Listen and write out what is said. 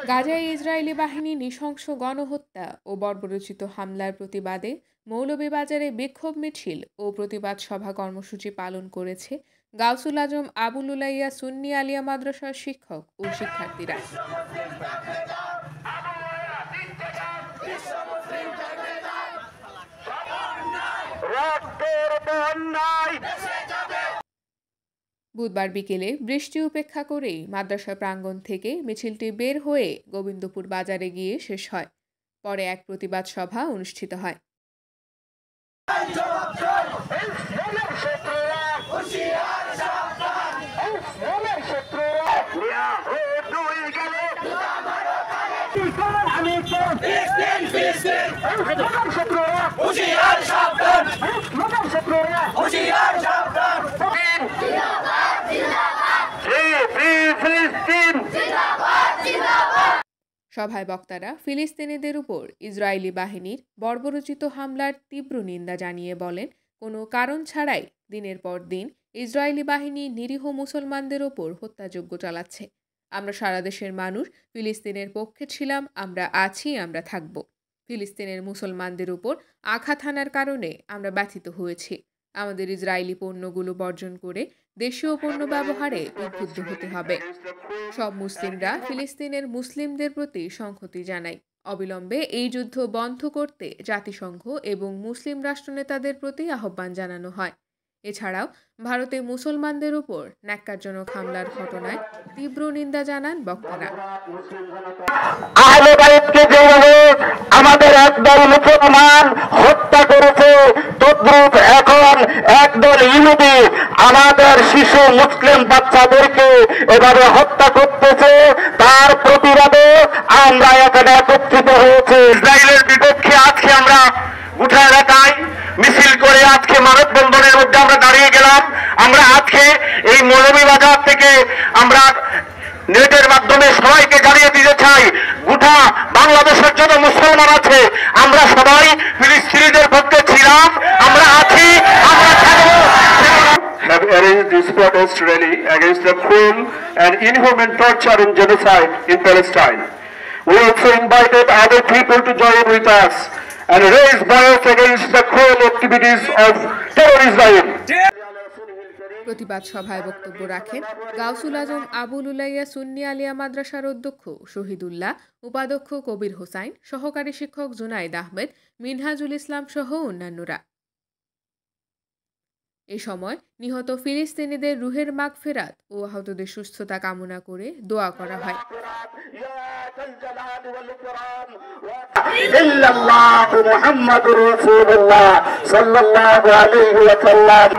গাজায় ইসরায়েলি বাহিনী নৃশংস গণহত্যা ও বর্বরোচিত হামলার প্রতিবাদে মৌলভীবাজারে বিক্ষোভ মিছিল ও প্রতিবাদ সভা কর্মসূচি পালন করেছে গাউসুল আজম আবুল উলাইয়া সুন্নি আলিয়া মাদ্রাসার শিক্ষক ও শিক্ষার্থীরা। বুধবার বিকেলে বৃষ্টি উপেক্ষা করেই মাদ্রাসা প্রাঙ্গণ থেকে মিছিলটি বের হয়ে গোবিন্দপুর বাজারে গিয়ে শেষ হয়। পরে এক প্রতিবাদ সভা অনুষ্ঠিত হয়। সভায় বক্তারা ফিলিস্তিনিদের উপর ইসরায়েলি বাহিনীর বর্বরোচিত হামলার তীব্র নিন্দা জানিয়ে বলেন, কোনো কারণ ছাড়াই দিনের পর দিন ইসরায়েলি বাহিনী নিরীহ মুসলমানদের ওপর হত্যাযজ্ঞ চালাচ্ছে। আমরা সারা দেশের মানুষ ফিলিস্তিনের পক্ষে ছিলাম, আমরা আছি, আমরা থাকব। ফিলিস্তিনের মুসলমানদের উপর আঘাত হানার কারণে আমরা ব্যথিত হয়েছি। আমাদের ইসরায়েলি পণ্যগুলো বর্জন করে দেশীয় পণ্য ব্যবহারে উদ্বুদ্ধ হতে হবে। সব মুসলিমরা ফিলিস্তিনের মুসলিমদের প্রতি সংহতি জানায়। অবিলম্বে এই যুদ্ধ বন্ধ করতে জাতিসংঘ এবং মুসলিম রাষ্ট্রনেতাদের প্রতি আহ্বান জানানো হয়। এছাড়াও ভারতে মুসলমানদের উপর ন্যাক্কারজনক হামলার ঘটনায় তীব্র নিন্দা জানান বক্তারা। আহলে বাইতকে যেভাবে আমাদের একদল মুসলমান হত্যা করেছে, তদ্রূপ এখন একদল ইহুদি আমাদের শিশু মুসলিম বাচ্চাদেরকে এভাবে হত্যা করতেছে। তার প্রতিবাদে আমরা এখানে একত্রিত হয়েছে। ইসরায়েলের বিপক্ষে আজকে আমরা গুঠা এলাকায় মিছিল করে আজকে মানববন্ধনের মধ্যে আমরা দাঁড়িয়ে গেলাম। আমরা আজকে এই মৌলভীবাজার থেকে আমরা নেটের মাধ্যমে সবাইকে জানিয়ে দিতে চাই, গোটা বাংলাদেশের যত মুসলমান আছে আমরা সবাই ফিলিস্তিনিদের পক্ষে ছিলাম, আমরা আছি, আমরা থাকবো। Have arranged this protest rally against the cruel and inhuman torture and genocide in Palestine. We also invited other people to join with us and raise voice against the cruel activities of terror Israel. প্রতিবাদ সভায় বক্তব্য রাখেন গাউসুল আজম আবুল উলাইয়া সুন্নি আলিয়া মাদ্রাসার অধ্যক্ষ শহীদুল্লাহ, উপাধ্যক্ষ কবির হোসাইন, সহকারী শিক্ষক জুনাইদ আহমেদ, মিনহাজুল ইসলাম সহ অন্যান্যরা। এ সময় নিহত ফিলিস্তিনিদের রুহের মাগফিরাত ও আহতদের সুস্থতা কামনা করে দোয়া করা হয়। সাল্লাল্লাহু আলাইহি ওয়া সাল্লাম